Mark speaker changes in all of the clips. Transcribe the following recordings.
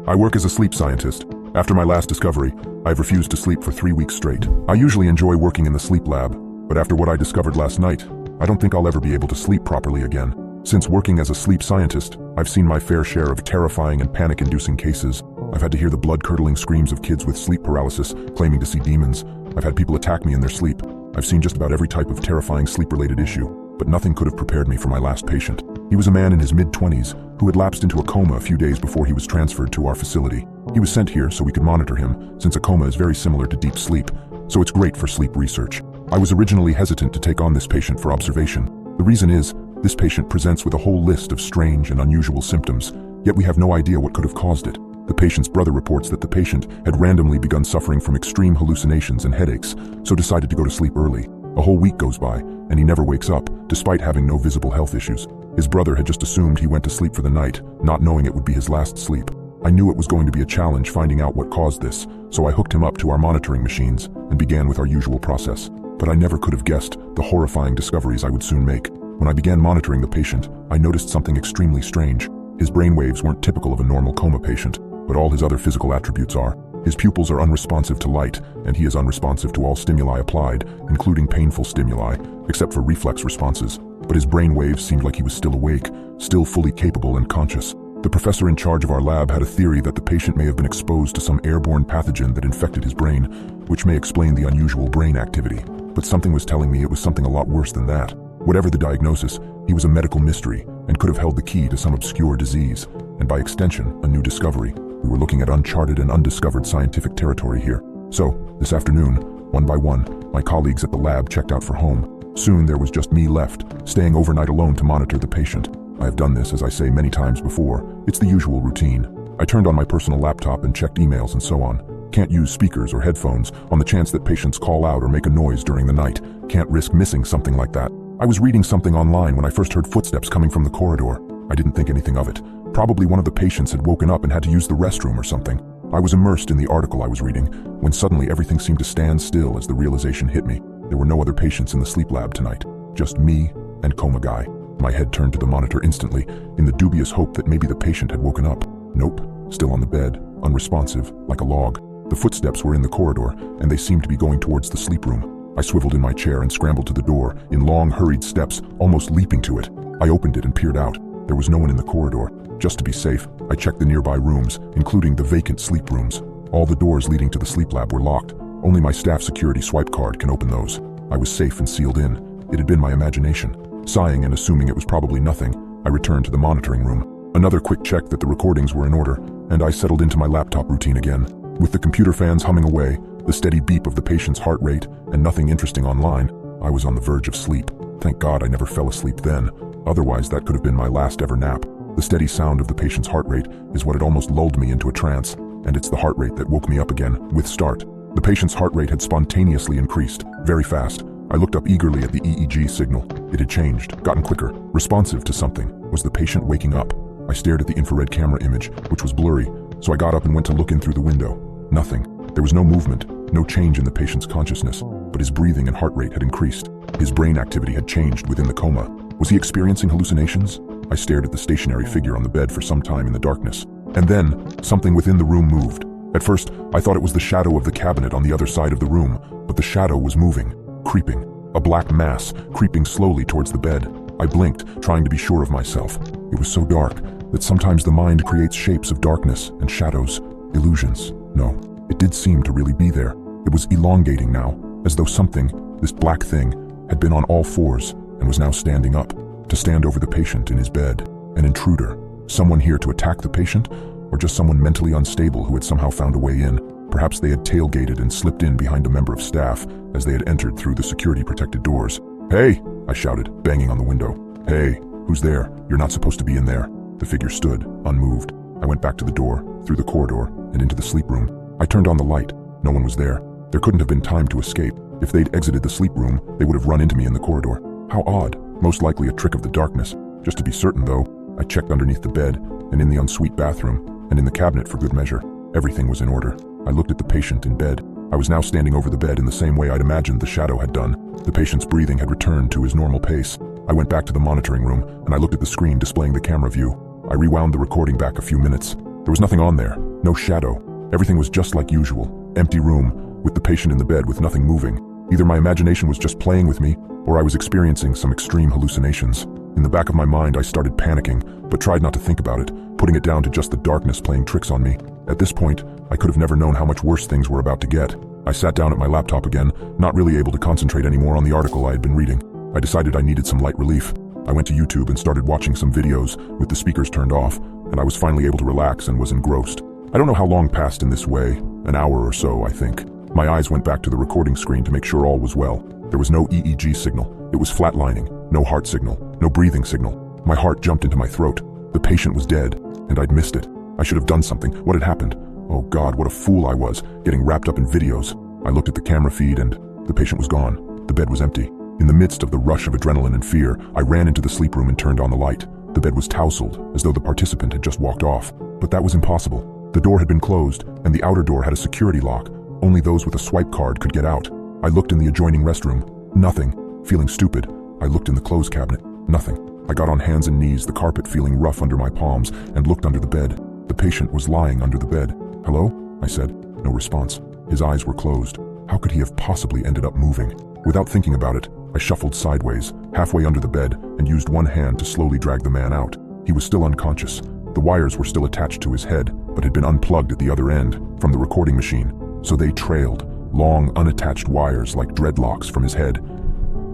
Speaker 1: I work as a sleep scientist. After my last discovery, I've refused to sleep for 3 weeks straight. I usually enjoy working in the sleep lab, but after what I discovered last night, I don't think I'll ever be able to sleep properly again. Since working as a sleep scientist, I've seen my fair share of terrifying and panic-inducing cases. I've had to hear the blood-curdling screams of kids with sleep paralysis, claiming to see demons. I've had people attack me in their sleep. I've seen just about every type of terrifying sleep-related issue, but nothing could have prepared me for my last patient. He was a man in his mid-20s who had lapsed into a coma a few days before he was transferred to our facility. He was sent here so we could monitor him, since a coma is very similar to deep sleep, so it's great for sleep research. I was originally hesitant to take on this patient for observation. The reason is, this patient presents with a whole list of strange and unusual symptoms, yet we have no idea what could have caused it. The patient's brother reports that the patient had randomly begun suffering from extreme hallucinations and headaches, so decided to go to sleep early. A whole week goes by, and he never wakes up, despite having no visible health issues. His brother had just assumed he went to sleep for the night, not knowing it would be his last sleep. I knew it was going to be a challenge finding out what caused this, so I hooked him up to our monitoring machines and began with our usual process. But I never could have guessed the horrifying discoveries I would soon make. When I began monitoring the patient, I noticed something extremely strange. His brainwaves weren't typical of a normal coma patient, but all his other physical attributes are. His pupils are unresponsive to light, and he is unresponsive to all stimuli applied, including painful stimuli, except for reflex responses. But his brain waves seemed like he was still awake, still fully capable and conscious. The professor in charge of our lab had a theory that the patient may have been exposed to some airborne pathogen that infected his brain, which may explain the unusual brain activity. But something was telling me it was something a lot worse than that. Whatever the diagnosis, he was a medical mystery and could have held the key to some obscure disease, and by extension, a new discovery. We were looking at uncharted and undiscovered scientific territory here. So, this afternoon, one by one, my colleagues at the lab checked out for home. Soon there was just me left, staying overnight alone to monitor the patient. I have done this, as I say, many times before. It's the usual routine. I turned on my personal laptop and checked emails and so on. Can't use speakers or headphones on the chance that patients call out or make a noise during the night. Can't risk missing something like that. I was reading something online when I first heard footsteps coming from the corridor. I didn't think anything of it. Probably one of the patients had woken up and had to use the restroom or something. I was immersed in the article I was reading, when suddenly everything seemed to stand still as the realization hit me. There were no other patients in the sleep lab tonight. Just me and Coma Guy. My head turned to the monitor instantly, in the dubious hope that maybe the patient had woken up. Nope, still on the bed, unresponsive, like a log. The footsteps were in the corridor, and they seemed to be going towards the sleep room. I swiveled in my chair and scrambled to the door, in long, hurried steps, almost leaping to it. I opened it and peered out. There was no one in the corridor. Just to be safe, I checked the nearby rooms, including the vacant sleep rooms. All the doors leading to the sleep lab were locked. Only my staff security swipe card can open those. I was safe and sealed in. It had been my imagination. Sighing and assuming it was probably nothing, I returned to the monitoring room. Another quick check that the recordings were in order, and I settled into my laptop routine again. With the computer fans humming away, the steady beep of the patient's heart rate, and nothing interesting online, I was on the verge of sleep. Thank God I never fell asleep then. Otherwise, that could have been my last ever nap. The steady sound of the patient's heart rate is what had almost lulled me into a trance, and it's the heart rate that woke me up again, with start. The patient's heart rate had spontaneously increased, very fast. I looked up eagerly at the EEG signal. It had changed, gotten quicker, responsive to something. Was the patient waking up? I stared at the infrared camera image, which was blurry, so I got up and went to look in through the window. Nothing. There was no movement, no change in the patient's consciousness, but his breathing and heart rate had increased. His brain activity had changed within the coma. Was he experiencing hallucinations? I stared at the stationary figure on the bed for some time in the darkness. And then, something within the room moved. At first, I thought it was the shadow of the cabinet on the other side of the room, but the shadow was moving, creeping. A black mass, creeping slowly towards the bed. I blinked, trying to be sure of myself. It was so dark that sometimes the mind creates shapes of darkness and shadows, illusions. No, it did seem to really be there. It was elongating now, as though something, this black thing, had been on all fours and was now standing up, to stand over the patient in his bed. An intruder. Someone here to attack the patient, or just someone mentally unstable who had somehow found a way in. Perhaps they had tailgated and slipped in behind a member of staff as they had entered through the security-protected doors. "Hey!" I shouted, banging on the window. "Hey, who's there? You're not supposed to be in there." The figure stood, unmoved. I went back to the door, through the corridor, and into the sleep room. I turned on the light. No one was there. There couldn't have been time to escape. If they'd exited the sleep room, they would have run into me in the corridor. How odd. Most likely a trick of the darkness. Just to be certain, though, I checked underneath the bed, and in the ensuite bathroom, and in the cabinet for good measure. Everything was in order. I looked at the patient in bed. I was now standing over the bed in the same way I'd imagined the shadow had done. The patient's breathing had returned to his normal pace. I went back to the monitoring room, and I looked at the screen displaying the camera view. I rewound the recording back a few minutes. There was nothing on there. No shadow. Everything was just like usual. Empty room, with the patient in the bed with nothing moving. Either my imagination was just playing with me, or I was experiencing some extreme hallucinations. In the back of my mind, I started panicking, but tried not to think about it, putting it down to just the darkness playing tricks on me. At this point, I could have never known how much worse things were about to get. I sat down at my laptop again, not really able to concentrate anymore on the article I had been reading. I decided I needed some light relief. I went to YouTube and started watching some videos with the speakers turned off, and I was finally able to relax and was engrossed. I don't know how long passed in this way, an hour or so, I think. My eyes went back to the recording screen to make sure all was well. There was no EEG signal. It was flatlining, no heart signal, no breathing signal. My heart jumped into my throat. The patient was dead, and I'd missed it. I should have done something. What had happened? Oh God, what a fool I was, getting wrapped up in videos. I looked at the camera feed and the patient was gone. The bed was empty. In the midst of the rush of adrenaline and fear, I ran into the sleep room and turned on the light. The bed was tousled, as though the participant had just walked off. But that was impossible. The door had been closed, and the outer door had a security lock. Only those with a swipe card could get out. I looked in the adjoining restroom. Nothing. Feeling stupid, I looked in the clothes cabinet. Nothing. I got on hands and knees, the carpet feeling rough under my palms, and looked under the bed. The patient was lying under the bed. "Hello?" I said. No response. His eyes were closed. How could he have possibly ended up moving? Without thinking about it, I shuffled sideways, halfway under the bed, and used one hand to slowly drag the man out. He was still unconscious. The wires were still attached to his head, but had been unplugged at the other end, from the recording machine. So they trailed, long, unattached wires like dreadlocks from his head.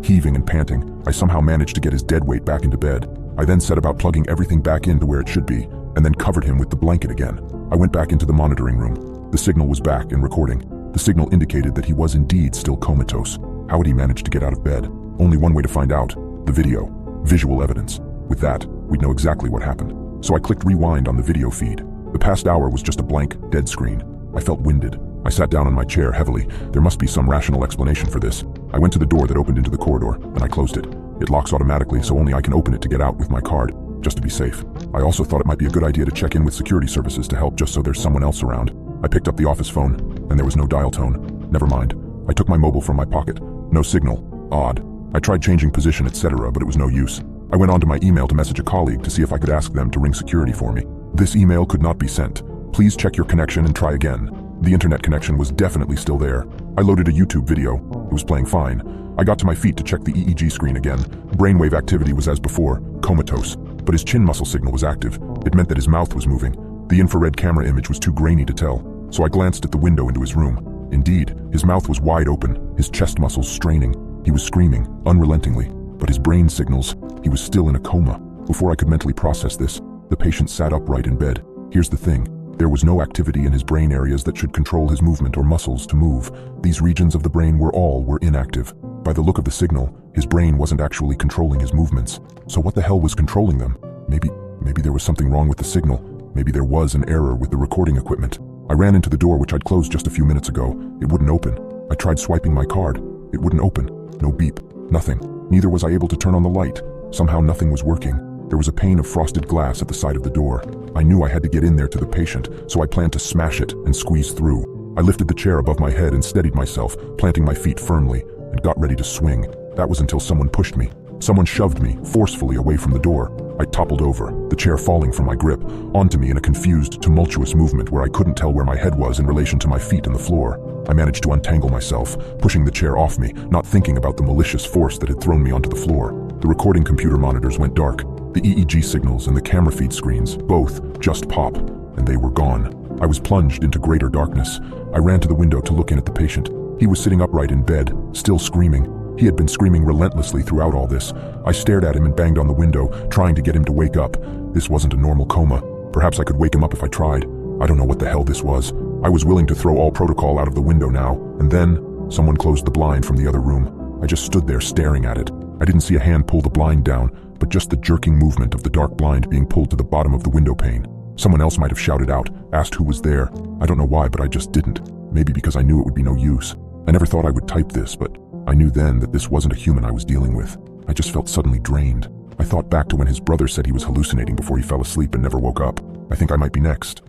Speaker 1: Heaving and panting, I somehow managed to get his dead weight back into bed. I then set about plugging everything back into where it should be, and then covered him with the blanket again. I went back into the monitoring room. The signal was back and recording. The signal indicated that he was indeed still comatose. How had he managed to get out of bed? Only one way to find out: the video. Visual evidence. With that, we'd know exactly what happened. So I clicked rewind on the video feed. The past hour was just a blank, dead screen. I felt winded. I sat down on my chair heavily. There must be some rational explanation for this. I went to the door that opened into the corridor, and I closed it. It locks automatically, so only I can open it to get out with my card, just to be safe. I also thought it might be a good idea to check in with security services to help, just so there's someone else around. I picked up the office phone, and there was no dial tone. Never mind. I took my mobile from my pocket. No signal. Odd. I tried changing position, etc., but it was no use. I went on to my email to message a colleague to see if I could ask them to ring security for me. This email could not be sent. Please check your connection and try again. The internet connection was definitely still there. I loaded a YouTube video. It was playing fine. I got to my feet to check the EEG screen again. Brainwave activity was as before, comatose. But his chin muscle signal was active. It meant that his mouth was moving. The infrared camera image was too grainy to tell, so I glanced at the window into his room. Indeed, his mouth was wide open, his chest muscles straining. He was screaming, unrelentingly. But his brain signals, he was still in a coma. Before I could mentally process this, the patient sat upright in bed. Here's the thing. There was no activity in his brain areas that should control his movement or muscles to move. These regions of the brain were inactive. By the look of the signal, his brain wasn't actually controlling his movements. So what the hell was controlling them? Maybe there was something wrong with the signal. Maybe there was an error with the recording equipment. I ran into the door, which I'd closed just a few minutes ago. It wouldn't open. I tried swiping my card. It wouldn't open. No beep. Nothing. Neither was I able to turn on the light. Somehow nothing was working. There was a pane of frosted glass at the side of the door. I knew I had to get in there to the patient, so I planned to smash it and squeeze through. I lifted the chair above my head and steadied myself, planting my feet firmly, and got ready to swing. That was until someone pushed me. Someone shoved me, forcefully, away from the door. I toppled over, the chair falling from my grip, onto me in a confused, tumultuous movement where I couldn't tell where my head was in relation to my feet and the floor. I managed to untangle myself, pushing the chair off me, not thinking about the malicious force that had thrown me onto the floor. The recording computer monitors went dark. The EEG signals and the camera feed screens, both, just pop, and they were gone. I was plunged into greater darkness. I ran to the window to look in at the patient. He was sitting upright in bed, still screaming. He had been screaming relentlessly throughout all this. I stared at him and banged on the window, trying to get him to wake up. This wasn't a normal coma. Perhaps I could wake him up if I tried. I don't know what the hell this was. I was willing to throw all protocol out of the window now, and then someone closed the blind from the other room. I just stood there staring at it. I didn't see a hand pull the blind down, but just the jerking movement of the dark blind being pulled to the bottom of the window pane. Someone else might have shouted out, asked who was there. I don't know why, but I just didn't. Maybe because I knew it would be no use. I never thought I would type this, but I knew then that this wasn't a human I was dealing with. I just felt suddenly drained. I thought back to when his brother said he was hallucinating before he fell asleep and never woke up. I think I might be next.